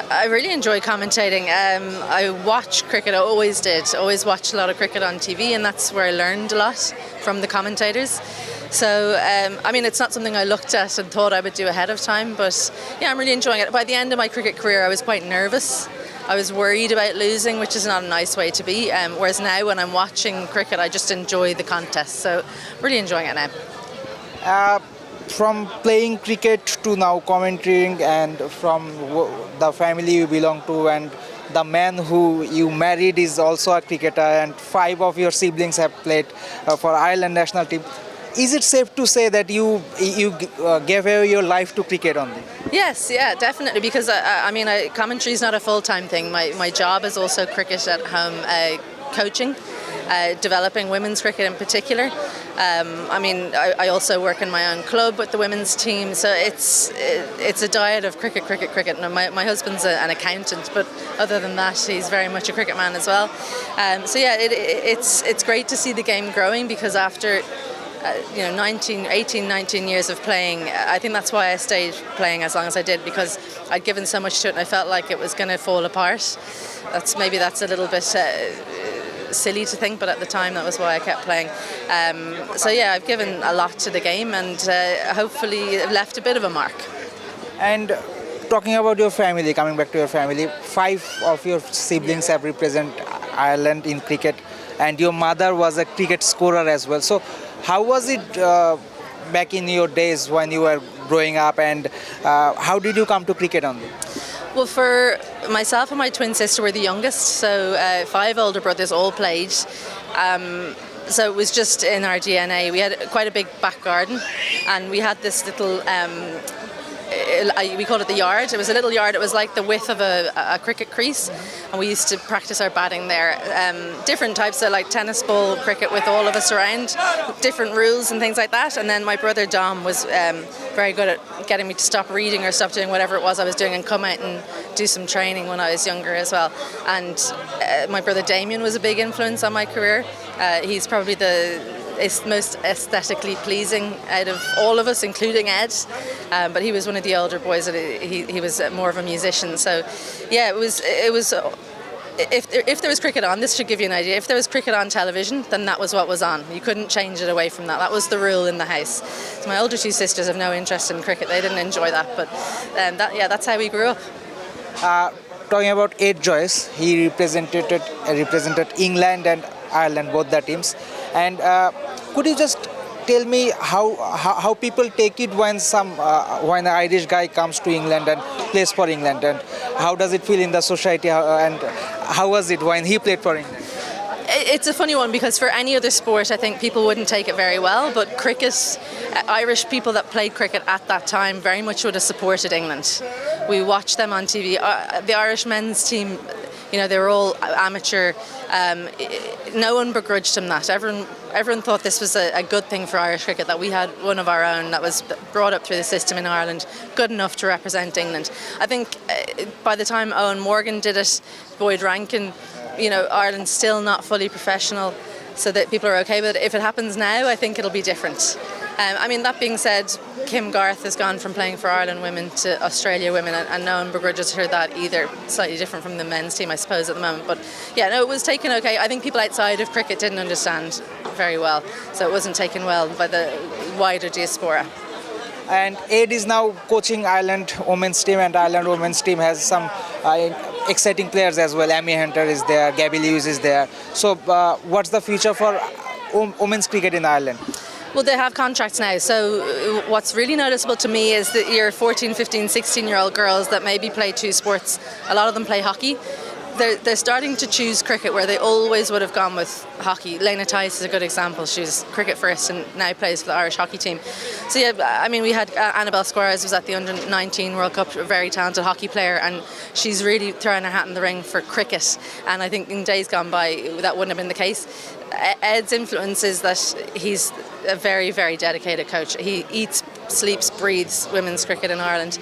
I really enjoy commentating. I watch cricket, I always did. Always watched a lot of cricket on TV, and that's where I learned a lot from the commentators. So, I mean, it's not something I looked at and thought I would do ahead of time, but yeah, I'm really enjoying it. By the end of my cricket career, I was quite nervous. I was worried about losing, which is not a nice way to be. Whereas now, when I'm watching cricket, I just enjoy the contest. So, really enjoying it now. From playing cricket to now commentating, and from the family you belong to, and the man who you married is also a cricketer, and 5 of your siblings have played for Ireland national team. Is it safe to say that you gave away your life to cricket only? Yes, yeah, definitely. Because commentary is not a full-time thing. My job is also cricket at home, coaching. Developing women's cricket in particular. I also work in my own club with the women's team, so it's a diet of cricket. And my husband's an accountant, but other than that, he's very much a cricket man as well. It's great to see the game growing, because after 19 years of playing, I think that's why I stayed playing as long as I did, because I'd given so much to it and I felt like it was going to fall apart. That's a little bit silly to think, but at the time that was why I kept playing. I've given a lot to the game, and hopefully left a bit of a mark. And talking about your family, coming back to your family, 5 of your siblings have represented Ireland in cricket, and your mother was a cricket scorer as well. So how was it back in your days when you were growing up, and how did you come to cricket only? Well, for myself and my twin sister were the youngest, so 5 older brothers all played. So it was just in our DNA. We had quite a big back garden, and we had this little, we called it the yard. It was a little yard. It was like the width of a cricket crease, and we used to practice our batting there. Different types of like tennis ball cricket with all of us around, different rules and things like that. And then my brother Dom was very good at getting me to stop reading or stop doing whatever it was I was doing and come out and do some training when I was younger as well. And my brother Damien was a big influence on my career. He's probably the most aesthetically pleasing out of all of us, including Ed. But he was one of the older boys, and he was more of a musician. So, yeah, it was. If there was cricket on, this should give you an idea. If there was cricket on television, then that was what was on. You couldn't change it away from that. That was the rule in the house. So my older 2 sisters have no interest in cricket. They didn't enjoy that, but that's how we grew up. Talking about Ed Joyce, he represented England and Ireland, both the teams. And could you just tell me how people take it when an Irish guy comes to England and plays for England, and how does it feel in the society, and how was it when he played for England? It's a funny one, because for any other sport I think people wouldn't take it very well, but cricket, Irish people that played cricket at that time very much would have supported England. We watched them on TV. The Irish men's team, they were all amateur. No one begrudged them that. Everyone thought this was a good thing for Irish cricket, that we had one of our own that was brought up through the system in Ireland, good enough to represent England. I think by the time Owen Morgan did it, Boyd Rankin, Ireland's still not fully professional, so that people are okay with it. If it happens now, I think it'll be different. That being said, Kim Garth has gone from playing for Ireland women to Australia women, and no one begrudges her that either. Slightly different from the men's team, I suppose, at the moment. But yeah, no, it was taken okay. I think people outside of cricket didn't understand very well, so it wasn't taken well by the wider diaspora. And Ed is now coaching Ireland women's team, and Ireland women's team has some exciting players as well. Amy Hunter is there, Gabby Lewis is there. So what's the future for women's cricket in Ireland? Well, they have contracts now, so what's really noticeable to me is that your 14, 15, 16-year-old girls that maybe play 2 sports, a lot of them play hockey. They're starting to choose cricket, where they always would have gone with hockey. Lena Tice is a good example. She was cricket first and now plays for the Irish hockey team. So yeah, we had Annabelle Squires was at the Under-19 World Cup, a very talented hockey player, and she's really throwing her hat in the ring for cricket. And I think in days gone by, that wouldn't have been the case. Ed's influence is that he's a very, very dedicated coach. He eats, sleeps, breathes women's cricket in Ireland.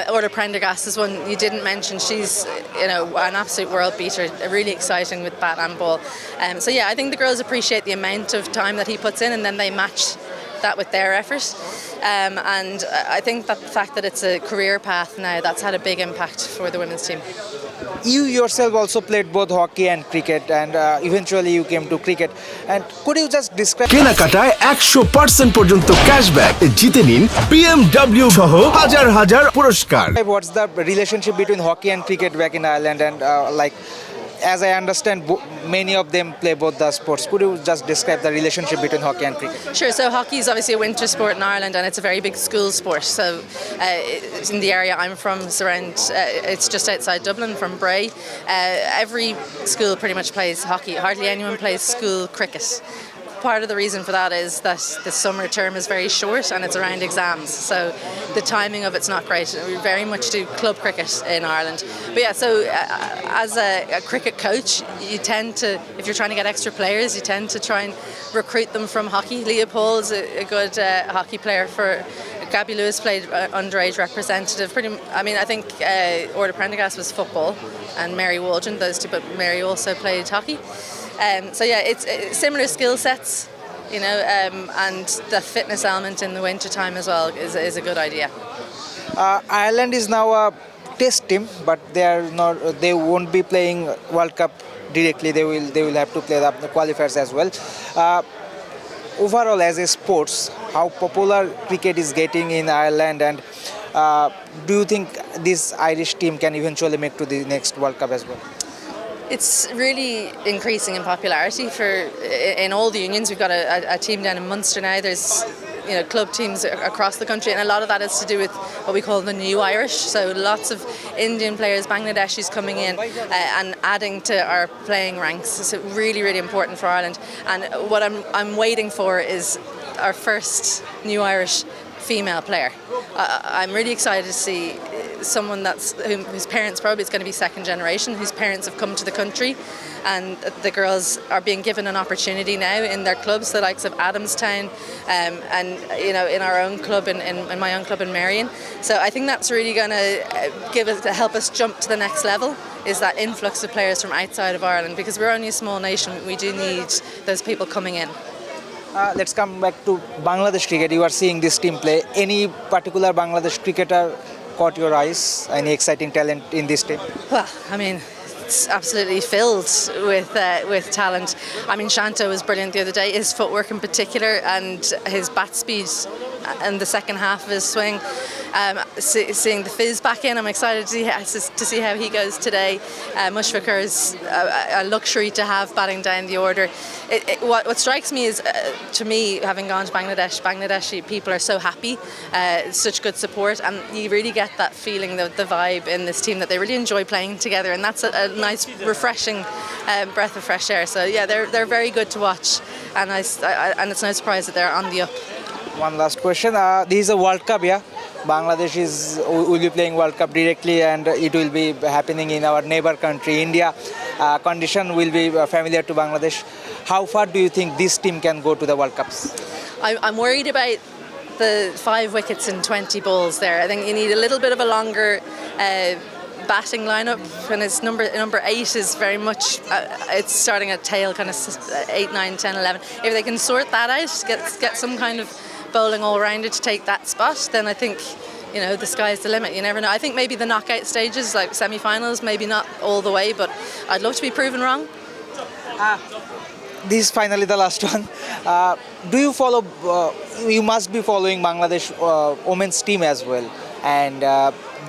Orla Prendergast is one you didn't mention. She's an absolute world beater, really exciting with bat and ball. I think the girls appreciate the amount of time that he puts in, and then they match that with their effort. And I think that the fact that it's a career path now, that's had a big impact for the women's team. You yourself also played both hockey and cricket, and eventually you came to cricket. And could you just describe? কেনাকাটায় 100% পর্যন্ত cashback জিতে নিন BMW সহ হাজার হাজার পুরস্কার। What's the relationship between hockey and cricket back in Ireland? And like, as I understand, many of them play both the sports. Could you just describe the relationship between hockey and cricket? Sure, so hockey is obviously a winter sport in Ireland, and it's a very big school sport. So in the area I'm from, it's just outside Dublin, from Bray. Every school pretty much plays hockey. Hardly anyone plays school cricket. Part of the reason for that is that the summer term is very short and it's around exams, so the timing of it's not great. We very much do club cricket in Ireland. But yeah, so as a cricket coach, you tend to, if you're trying to get extra players, you tend to try and recruit them from hockey. Leah Paul's a good hockey player. For Gabby Lewis played underage representative. I think Orla Prendergast was football, and Mary Waldron, those two, but Mary also played hockey. So yeah, it's similar skill sets, and the fitness element in the winter time as well is a good idea. Ireland is now a test team, but they won't be playing World Cup directly. They will have to play the qualifiers as well. Overall, as a sports, how popular cricket is getting in Ireland, and do you think this Irish team can eventually make to the next World Cup as well? It's really increasing in popularity in all the unions. We've got a team down in Munster now. There's club teams across the country, and a lot of that is to do with what we call the new Irish. So lots of Indian players, Bangladeshis coming in and adding to our playing ranks. It's really, really important for Ireland. And what I'm waiting for is our first new Irish female player. I'm really excited to see someone whose parents, probably it's going to be second generation, whose parents have come to the country, and the girls are being given an opportunity now in their clubs, the likes of Adamstown, and in our own club, in my own club in Marion. So I think that's really going to help us jump to the next level, is that influx of players from outside of Ireland, because we're only a small nation. We do need those people coming in. Let's come back to Bangladesh cricket. You are seeing this team play. Any particular Bangladesh cricketer caught your eyes? Any exciting talent in this team? Well, it's absolutely filled with talent. Shanto was brilliant the other day. His footwork in particular, and his bat speed in the second half of his swing. Seeing the Fizz back in, I'm excited to see how he goes today. Mushfiqur is a luxury to have batting down the order. What strikes me is, to me, having gone to Bangladeshi people are so happy, such good support, and you really get that feeling, the vibe in this team, that they really enjoy playing together, and that's a nice, refreshing breath of fresh air. So yeah, they're very good to watch, and it's no surprise that they're on the up. One last question. This is a World Cup, yeah? Bangladesh will be playing World Cup directly, and it will be happening in our neighbor country, India. Condition will be familiar to Bangladesh. How far do you think this team can go to the World Cups? I'm worried about the 5 wickets and 20 balls there. I think you need a little bit of a longer batting lineup, and it's number 8 is very much it's starting at tail, kind of 8, 9, 10, 11. If they can sort that out, get some kind of bowling all-rounder to take that spot, then I think the sky's the limit. You never know. I think maybe the knockout stages, like semi-finals, maybe not all the way, but I'd love to be proven wrong. This is finally the last one. Do you follow? You must be following Bangladesh women's team as well, and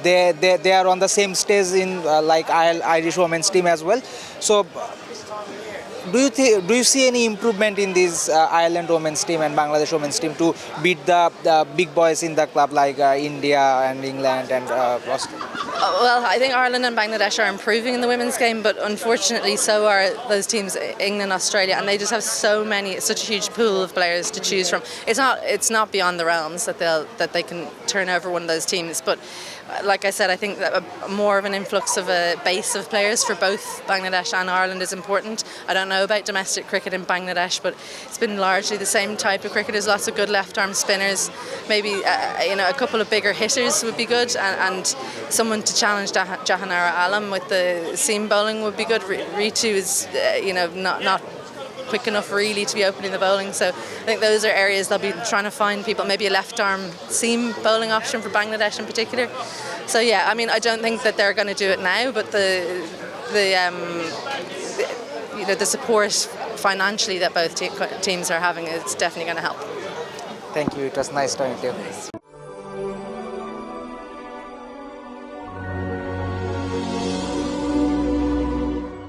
they are on the same stage in like Irish women's team as well. So do you see any improvement in this Ireland women's team and Bangladesh women's team to beat the big boys in the club like India and England and Australia? Well, I think Ireland and Bangladesh are improving in the women's game, but unfortunately so are those teams, England, Australia, and they just have such a huge pool of players to choose from. It's not beyond the realms that they can turn over one of those teams, but like I said, I think that more of an influx of a base of players for both Bangladesh and Ireland is important. I don't know about domestic cricket in Bangladesh, but it's been largely the same type of cricket. There's lots of good left-arm spinners. Maybe a couple of bigger hitters would be good, and someone to challenge Jahanara Alam with the seam bowling would be good. Ritu is quick enough really to be opening the bowling. So I think those are areas they'll be trying to find people, maybe a left arm seam bowling option for Bangladesh in particular. So yeah, I mean, I don't think that they're going to do it now, but the support financially that both teams are having is definitely going to help. Thank you. It was nice talking to you.